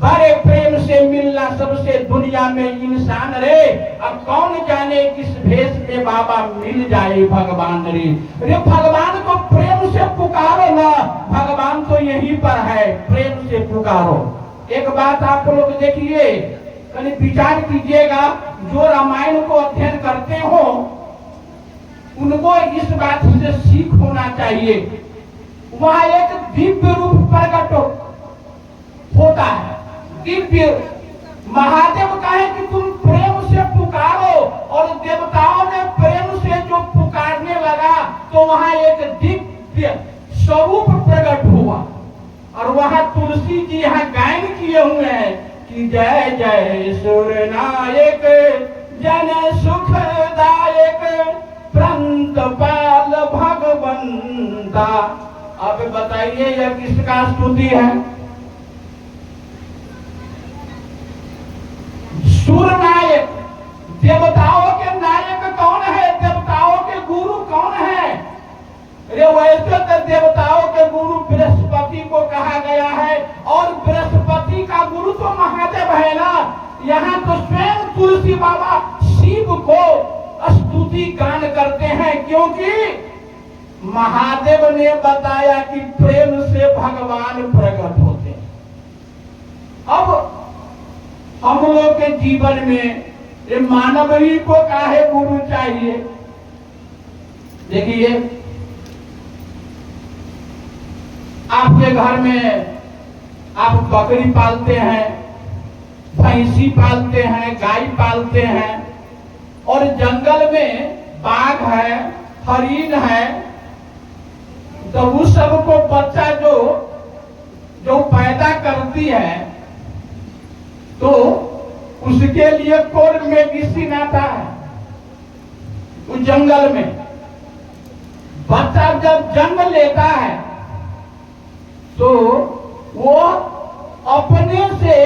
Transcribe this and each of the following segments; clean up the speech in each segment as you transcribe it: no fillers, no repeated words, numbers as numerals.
बड़े प्रेम से मिलना सबसे दुनिया में इंसान रे। अब कौन जाने किस भेष में बाबा मिल जाए भगवान रे। अरे भगवान को प्रेम से पुकारो ना, भगवान तो यहीं पर है, प्रेम से पुकारो। एक बात आप लोग देखिए, कहीं विचार कीजिएगा, जो रामायण को अध्ययन करते हो उनको इस बात से सीख होना चाहिए। वहां एक दिव्य रूप प्रकट होता है, दिव्य। महादेव कहे कि तुम प्रेम से पुकारो, और देवताओं ने प्रेम से जो पुकारने लगा तो वहां एक दिव्य स्वरूप प्रकट हुआ। और वहां तुलसी जी यहाँ गायन किए हुए हैं कि जय जय सूर्यनायक जन सुखदायक प्रंतपाल भगवंता। अब बताइए यह किसका स्तुति है? सूर्यनायक। देवताओं के नायक कौन है? देवताओं के गुरु कौन है? अरे वैसे तो देवताओं के गुरु बृहस्पति को कहा गया है, और बृहस्पति का गुरु तो महादेव है ना। यहाँ तो स्वयं तुलसी बाबा शिव को स्तुति गान करते हैं, क्योंकि महादेव ने बताया कि प्रेम से भगवान प्रकट होते हैं। अब हम लोग के जीवन में ये मानव ही को काहे गुरु चाहिए? देखिए, आपके घर में आप बकरी पालते हैं, भैंसी पालते हैं, गाय पालते हैं, और जंगल में बाघ है, हरिन है, तो उस सबको बच्चा जो पैदा करती है तो उसके लिए कौन मेडिसिन आता है? उस जंगल में बच्चा जब जन्म लेता है तो वो अपने से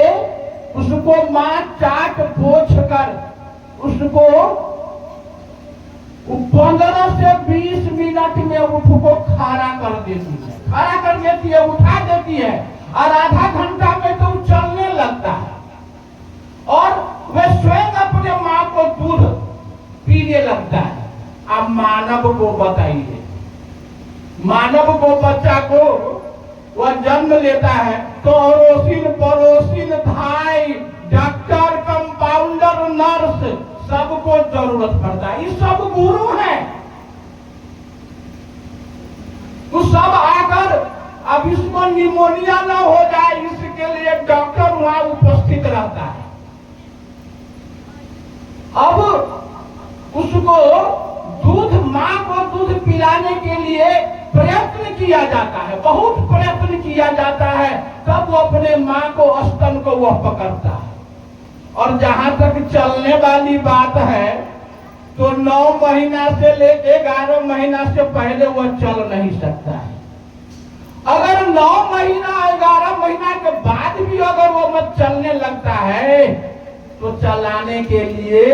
उसको मां चाट पोछ कर उसको 15 से 20 मिनट में उसको खारा कर देती है, खारा कर देती है, उठा देती है, और आधा घंटा में तो चलने लगता है, और वह स्वयं अपने माँ को दूध पीने लगता है। अब मानव को बताइए, मानव को बच्चा को वह जन्म लेता है तो अड़ोसिन पड़ोसिन भाई डॉक्टर कंपाउंडर नर्स सबको जरूरत पड़ता है। ये सब गुरु हैं, तो सब आकर अब इसको निमोनिया न हो जाए इसके लिए डॉक्टर वहां उपस्थित रहता है। अब उसको दूध, मां को दूध पिलाने के लिए प्रयत्न किया जाता है, बहुत प्रयत्न किया जाता है, तब वो अपने मां को स्तन को वह पकड़ता है। और जहां तक चलने वाली बात है तो 9 महीना से लेके 11 महीना से पहले वह चल नहीं सकता है। अगर 9 महीना 11 महीना के बाद भी अगर वो मत चलने लगता है तो चलाने के लिए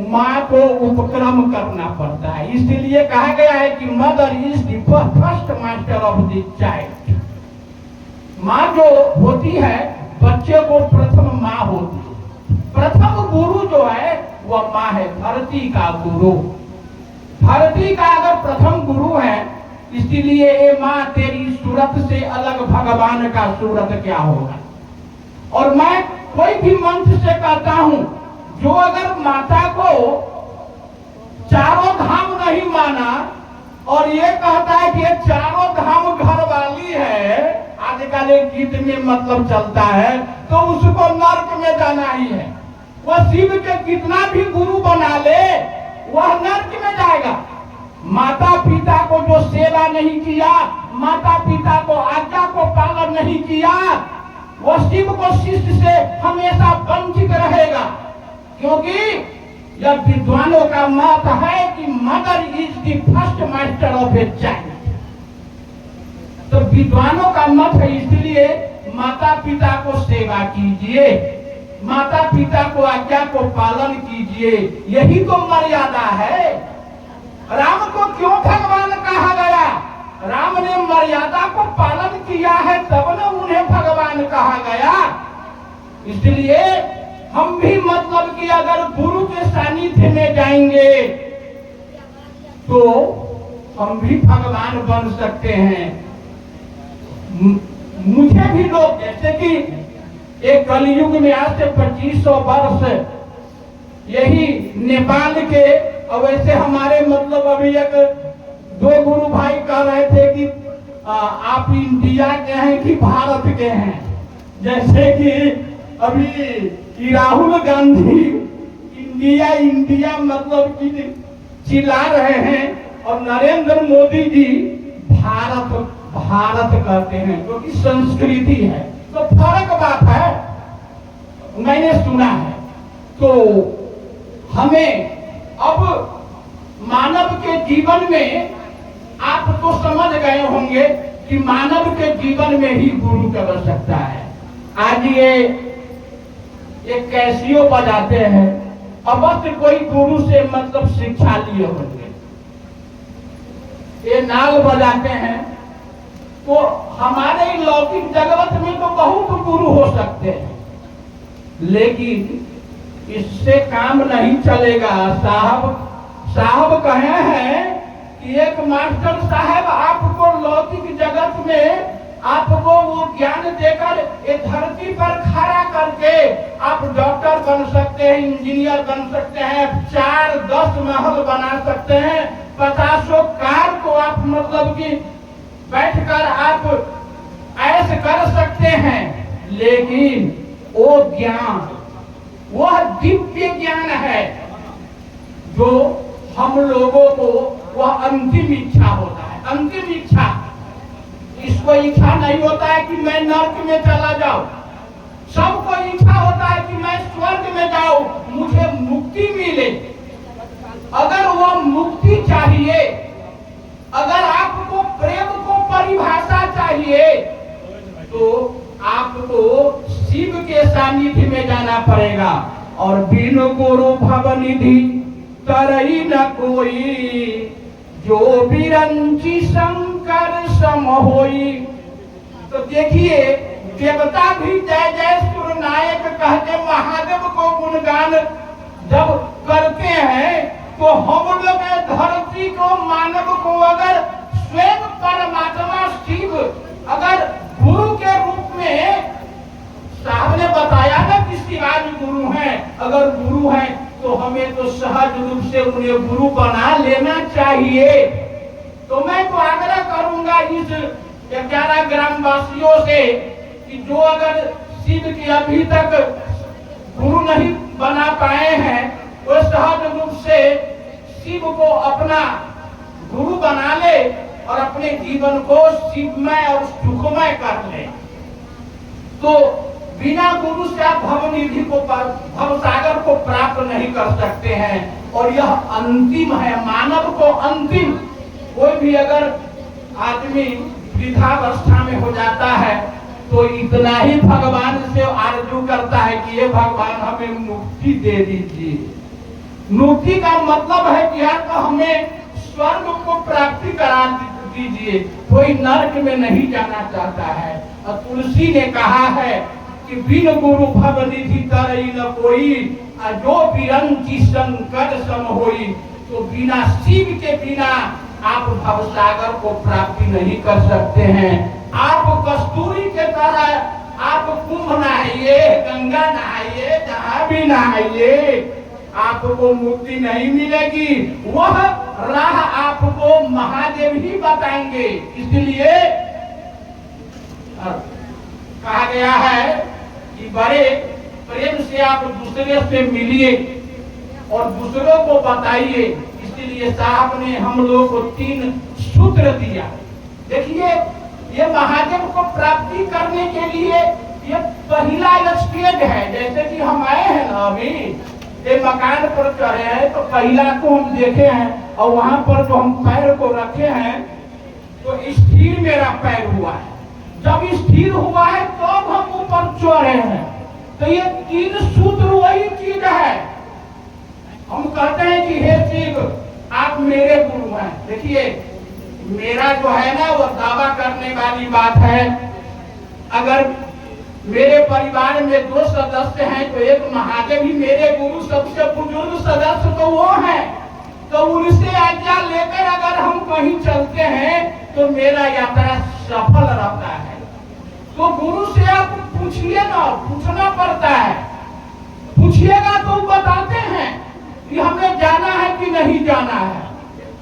माँ को उपक्रम करना पड़ता है। इसलिए कहा गया है कि mother is the first master of the child. माँ जो होती है बच्चे को प्रथम माँ होती है, प्रथम गुरु जो है वह माँ है, धरती का गुरु। धरती का अगर प्रथम गुरु है, इसलिए ये माँ तेरी सूरत से अलग भगवान का सूरत क्या होगा। और मैं कोई भी मंच से कहता हूं, जो अगर माता को चारों धाम नहीं माना और ये कहता है कि ये चारों धाम घर वाली है, आजकल एक गीत में मतलब चलता है, तो उसको नर्क में जाना ही है। वह शिव के कितना भी गुरु बना ले वह नर्क में जाएगा। माता पिता को जो सेवा नहीं किया, माता पिता को आज्ञा को पालन नहीं किया, वह शिव को शिष्य से हमेशा वंचित रहेगा। क्योंकि यह विद्वानों का मत है कि mother is the first master of a child. तो विद्वानों का मत है, इसलिए माता पिता को सेवा कीजिए, माता पिता को आज्ञा को पालन कीजिए, यही तो मर्यादा है। राम को क्यों भगवान कहा गया? राम ने मर्यादा को पालन किया है तब न उन्हें भगवान कहा गया। इसलिए हम भी मतलब कि अगर गुरु के सानिध्य में जाएंगे तो हम भी भगवान बन सकते हैं। मुझे भी लोग जैसे कि एक कलयुग में आज से 2500 वर्ष यही नेपाल के, और वैसे हमारे मतलब अभी एक दो गुरु भाई कह रहे थे कि आप इंडिया के हैं कि भारत के हैं। जैसे कि अभी राहुल गांधी इंडिया इंडिया मतलब कि चिल्ला रहे हैं और नरेंद्र मोदी जी भारत भारत कहते हैं, जो कि संस्कृति है। तो फर्क बात है, मैंने सुना है। तो हमें अब मानव के जीवन में, आप तो समझ गए होंगे कि मानव के जीवन में ही गुरु की आवश्यकता है। आज ये कैसियो बजाते हैं, अवश्य कोई गुरु से मतलब शिक्षा लिए होंगे। ये नाल बजाते हैं, तो हमारे लौकिक जगत में तो बहुत गुरु हो सकते हैं, लेकिन इससे काम नहीं चलेगा। साहब कहे हैं कि एक मास्टर साहब आपको लौकिक जगत में आपको वो ज्ञान देकर ये धरती पर खड़ा करके आप डॉक्टर बन सकते हैं, इंजीनियर बन सकते हैं, 4-10 महल बना सकते हैं, 50 कार को आप मतलब कि बैठकर आप ऐसे कर सकते हैं। लेकिन वो ज्ञान, वह दिव्य ज्ञान है जो हम लोगों को, वह अंतिम इच्छा होता है। अंतिम इच्छा, इसको इच्छा नहीं होता है कि मैं नर्क में चला जाऊं। सबको इच्छा होता है कि मैं स्वर्ग में जाऊं, मुझे मुक्ति मिले। अगर वह मुक्ति चाहिए, अगर आपको प्रेम को परिभाषा चाहिए, तो आपको शिव के सानिध्य में जाना पड़ेगा। और बिनु गुरु भवनिधि तरई न कोई, जो बिरंची शंकर सम होई। तो देखिए, देवता भी जय जय सुर नायक कहते महादेव को गुणगान जब करते हैं, तो हम लोग धरती को, मानव को अगर स्वयं परमात्मा शिव अगर गुरु के रूप में, साहब ने बताया ना कि शिवाजी गुरु हैं, अगर गुरु हैं तो हमें तो सहज रूप से उन्हें गुरु बना लेना चाहिए। तो मैं तो आग्रह करूंगा इस 11 ग्रामवासियों से कि जो अगर शिव की अभी तक गुरु नहीं बना पाए हैं, वो सहज रूप से शिव को अपना गुरु बना ले और अपने जीवन को शिवमय और सुखमय कर ले। तो बिना गुरु से आप भवनिधि को, भवसागर को प्राप्त नहीं कर सकते हैं। और यह अंतिम है, मानव को अंतिम। कोई भी अगर आदमी वृद्धावस्था में हो जाता है तो इतना ही भगवान से आरजू करता है कि ये भगवान हमें मुक्ति दे दीजिए। मुक्ति का मतलब है कि यार तो हमें स्वर्ग को प्राप्ति करा दीजिए। कोई नरक में नहीं जाना चाहता है। और तुलसी ने कहा है कि बिन गुरु भवनिधि तरई न कोई, जो बिरंची शंकर सम होई। तो बिना शिव के बिना आप भवसागर को प्राप्ति नहीं कर सकते हैं। आप कस्तूरी के तरह आप कुंभ नहाइए, गंगा नहाइए, जहां भी नहाइए, आपको मुक्ति नहीं मिलेगी। वह राह आपको महादेव ही बताएंगे। इसलिए कहा गया है कि बड़े प्रेम से आप दूसरे से मिलिए और दूसरों को बताइए। इसलिए साहब ने हम लोग को 3 सूत्र दिया। देखिए, ये महादेव को प्राप्ति करने के लिए ये पहला स्टेज है। जैसे कि हम आए हैं ना, अभी ये मकान पर चढ़े हैं, तो पहला को हम देखे हैं और वहां पर जो हम पैर को रखे हैं तो स्थिर मेरा पैर हुआ है। जब स्थिर हुआ है तो हम ऊपर चढ़े हैं। तो ये 3 सूत्र वही चीज है। हम कहते हैं कि हे शिव, आप मेरे गुरु हैं। देखिए, मेरा जो है ना, वो दावा करने वाली बात है। अगर मेरे परिवार में 2 सदस्य हैं, तो एक महादेव ही मेरे गुरु सबसे बुजुर्ग सदस्य तो वो है। तो उनसे आज्ञा लेकर अगर हम कहीं चलते हैं तो मेरा यात्रा सफल रहता है। तो गुरु से आप पूछिए ना, पूछना पड़ता है। पूछिएगा तो बताते हैं कि हमें जाना है कि नहीं जाना है,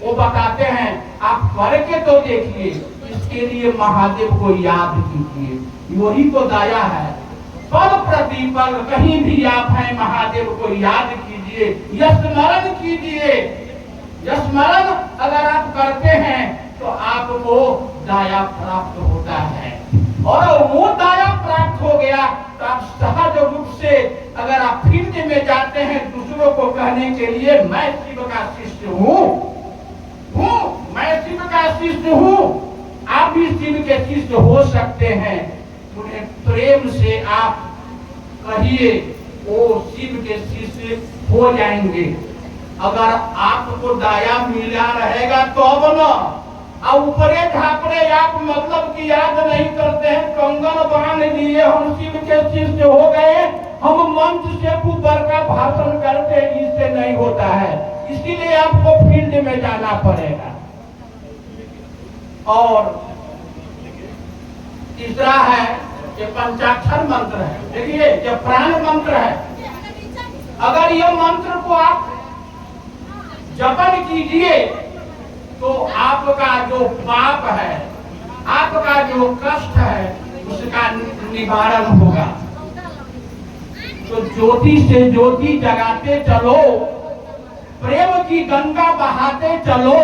वो बताते हैं। आप करके तो देखिए, इसके लिए महादेव को याद कीजिए, वही तो दया है। पल प्रतिपल कहीं भी आप हैं, महादेव को याद कीजिए, स्मरण कीजिए। स्मरण अगर आप करते हैं तो आपको दया प्राप्त होता है, और वो दया प्राप्त हो गया तो आप सहज रूप से अगर आप फील्ड में जाते हैं दूसरों को कहने के लिए मैं शिव का शिष्य हूँ, मैं शिव का शिष्य हूँ, आप भी शिव के शिष्य हो सकते हैं। उन्हें प्रेम से आप कहिए, वो शिव के शिष्य हो जाएंगे। अगर आपको दया मिला रहेगा तो अब न और ऊपरे झापरे आप मतलब की याद नहीं करते हैं, कंगन बांध लिए हम शिव के शिष्य हो गए, हम मंच से ऊपर का भाषण करते हैं, इससे नहीं होता है। इसीलिए आपको फील्ड में जाना पड़ेगा। और तीसरा है ये पंचाक्षर मंत्र है। देखिए ये प्राण मंत्र है। अगर ये मंत्र को आप जपन कीजिए तो आपका जो पाप है, आपका जो कष्ट है, उसका निवारण होगा। तो ज्योति से ज्योति जगाते चलो, प्रेम की गंगा बहाते चलो,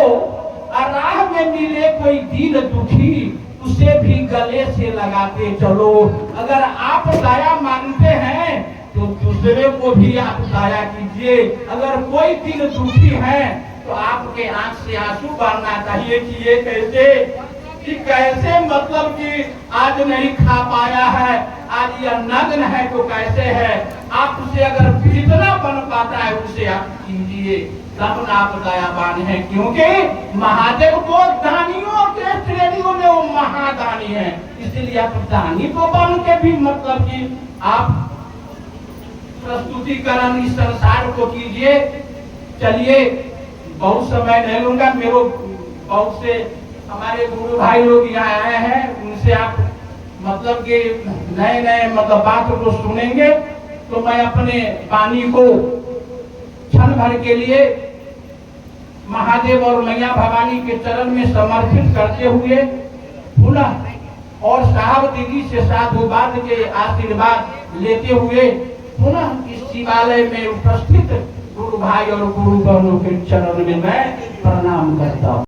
और राह में मिले कोई दीन दुखी उसे भी गले से लगाते चलो। अगर आप दया मांगते हैं तो दूसरे को भी आप दया कीजिए। अगर कोई दिन दुखी है तो आपके आंख से आंसू बहना चाहिए कि ये कैसे मतलब कि आज नहीं खा पाया है, आज यह नग्न है तो कैसे है। आप उसे अगर जितना बन पाता है उसे आप कीजिए, तब आप दयावान हैं। क्योंकि महादेव को दानियों के श्रेणियों में वो महादानी है, इसलिए आप दानी को बन के भी मतलब कि आप प्रस्तुतिकरण इस संसार को कीजिए। चलिए बहुत समय नहीं लूंगा, मेरे बहुत से हमारे गुरु भाई लोग यहाँ आए हैं, उनसे आप मतलब कि नए नए मतलब बात को सुनेंगे। तो मैं अपने वाणी को क्षण भर के लिए महादेव और मैया भवानी के चरण में समर्पित करते हुए पुनः और साहब दीदी से साधुवाद के आशीर्वाद लेते हुए पुनः इस शिवालय में उपस्थित गुरु भाई और गुरु बहनों के चरण में मैं प्रणाम करता हूँ।